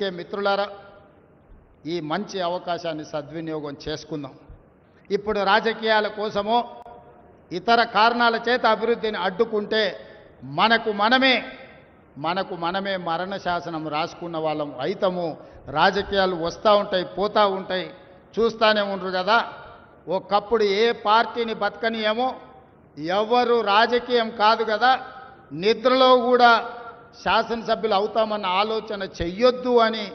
అందుకే మిత్రులారా ఈ మంచి అవకాశాన్ని సద్వినియోగం చేసుకుందాం. ఇప్పుడు రాజకీయాల కోసమో ఇతర కారణాల చేత అభివృద్ధిని అడ్డుకుంటే మనకు మనమే మరణ శాసనం రాసుకున్న వాళ్ళం అయితము. రాజకీయాలు వస్తూ ఉంటాయి, పోతూ ఉంటాయి, చూస్తూనే ఉండరు కదా. ఒకప్పుడు ఏ పార్టీని బతకనియేమో, ఎవరు రాజకీయం కాదు కదా, నిద్రలో కూడా శాసనసభ్యులు అవుతామన్న ఆలోచన చెయ్యొద్దు అని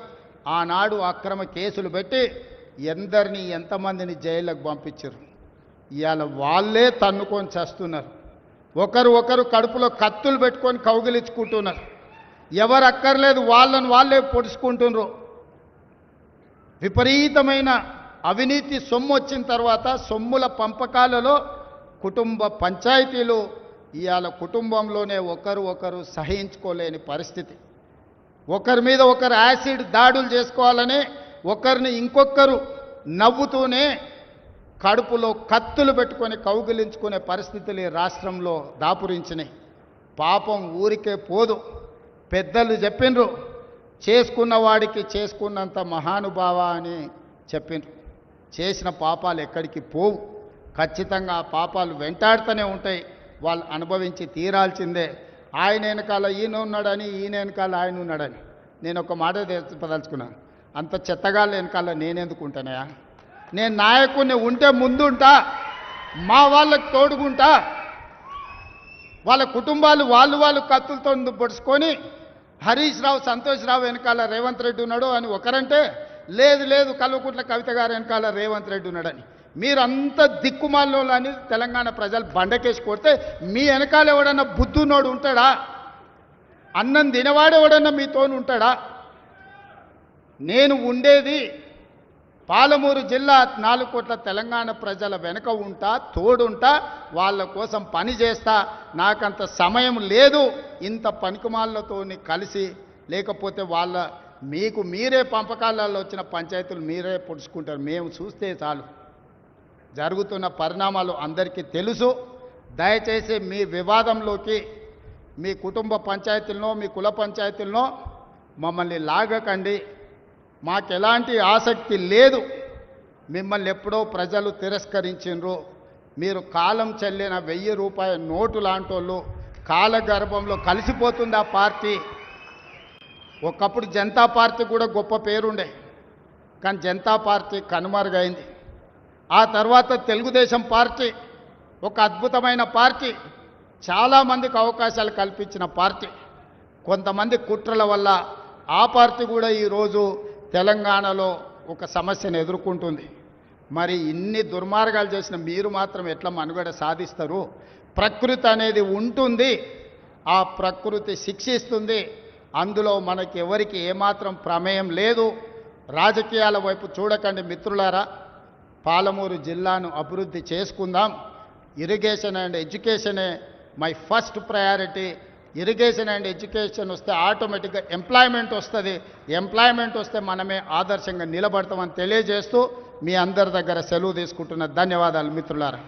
ఆనాడు అక్రమ కేసులు పెట్టి ఎంతమందిని జైళ్ళకు పంపించారు. ఇవాళ వాళ్ళే తన్నుకొని చేస్తున్నారు. ఒకరు కడుపులో కత్తులు పెట్టుకొని కౌగిలించుకుంటున్నారు. ఎవరు అక్కర్లేదు, వాళ్ళే పొడుచుకుంటున్నారు. విపరీతమైన అవినీతి సొమ్ము వచ్చిన తర్వాత సొమ్ముల పంపకాలలో కుటుంబ పంచాయతీలు ఇవాళ కుటుంబంలోనే ఒకరు సహించుకోలేని పరిస్థితి. ఒకరి మీద ఒకరు యాసిడ్ దాడులు చేసుకోవాలని ఒకరిని ఇంకొకరు నవ్వుతూనే కడుపులో కత్తులు పెట్టుకొని కౌగిలించుకునే పరిస్థితులు ఈ రాష్ట్రంలో దాపురించినాయి. పాపం ఊరికే పోదు. పెద్దలు చెప్పిండ్రు, చేసుకున్న వాడికి చేసుకున్నంత మహానుభావ అని చెప్పిండ్రు. చేసిన పాపాలు ఎక్కడికి పోవు, ఖచ్చితంగా ఆ పాపాలు వెంటాడుతూనే ఉంటాయి. వాళ్ళు అనుభవించి తీరాల్సిందే. ఆయన వెనకాల ఈయన ఉన్నాడని, ఈయన వెనకాల ఆయన ఉన్నాడని. నేను ఒక మాట చెప్పదలుచుకున్నాను, అంత చెత్తగాళ్ళ వెనకాల నేనెందుకు ఉంటానయా? నేను నాయకుడిని ఉంటే ముందుంటా, మా వాళ్ళకి తోడుగుంటా. వాళ్ళ కుటుంబాలు వాళ్ళు కత్తులతో పొడుచుకొని హరీష్ రావు, సంతోష్ రావు వెనకాల రేవంత్ రెడ్డి ఉన్నాడు అని ఒకరంటే, లేదు కల్వకుంట్ల కవిత గారు వెనకాల రేవంత్ రెడ్డి ఉన్నాడని. మీరంతా దిక్కుమాల్లో అని తెలంగాణ ప్రజలు బండకేసి కొడితే మీ వెనకాల ఎవడన్నా బుద్ధునోడు ఉంటాడా? అన్నం తినవాడెవడన్నా మీతోని ఉంటాడా? నేను ఉండేది పాలమూరు జిల్లా 4 కోట్ల తెలంగాణ ప్రజల వెనుక ఉంటా, తోడుంటా, వాళ్ళ కోసం పని చేస్తా. నాకంత సమయం లేదు ఇంత పనికిమాలతోని కలిసి. లేకపోతే మీకు మీరే పంపకాలలో వచ్చిన పంచాయతీలు మీరే పొడుచుకుంటారు. మేము చూస్తే చాలు. జరుగుతున్న పరిణామాలు అందరికీ తెలుసు. దయచేసి మీ వివాదంలోకి మీ కుటుంబ పంచాయతీలనో మీ కుల పంచాయతీలనో మమ్మల్ని లాగకండి. మాకెలాంటి ఆసక్తి లేదు. మిమ్మల్ని ఎప్పుడో ప్రజలు తిరస్కరించిండ్రు. మీరు కాలం చెల్లిన 1000 రూపాయల నోటు లాంటోళ్ళు. కాలగర్భంలో కలిసిపోతుంది ఆ పార్టీ. ఒకప్పుడు జనతా పార్టీ కూడా గొప్ప పేరుండే, కానీ జనతా పార్టీ కనుమరుగైంది. ఆ తర్వాత తెలుగుదేశం పార్టీ ఒక అద్భుతమైన పార్టీ, చాలామందికి అవకాశాలు కల్పించిన పార్టీ. కొంతమంది కుట్రల వల్ల ఆ పార్టీ కూడా ఈరోజు తెలంగాణలో ఒక సమస్యను ఎదుర్కొంటుంది. మరి ఇన్ని దుర్మార్గాలు చేసిన మీరు మాత్రం ఎట్లా మనుగడ సాధిస్తారు? ప్రకృతి అనేది ఉంటుంది, ఆ ప్రకృతి శిక్షిస్తుంది. అందులో మనకి ఎవరికి ఏమాత్రం ప్రమేయం లేదు. రాజకీయాల వైపు చూడకండి మిత్రులారా. పాలమూరు జిల్లాను అభివృద్ధి చేసుకుందాం. ఇరిగేషన్ అండ్ ఎడ్యుకేషనే my first priority. Irrigation and education వస్తే ఆటోమేటిక్గా ఎంప్లాయ్మెంట్ వస్తుంది. ఎంప్లాయ్మెంట్ వస్తే మనమే ఆదర్శంగా నిలబడతామని తెలియజేస్తూ మీ అందరి దగ్గర సెలవు తీసుకుంటున్న ధన్యవాదాలు మిత్రులారా.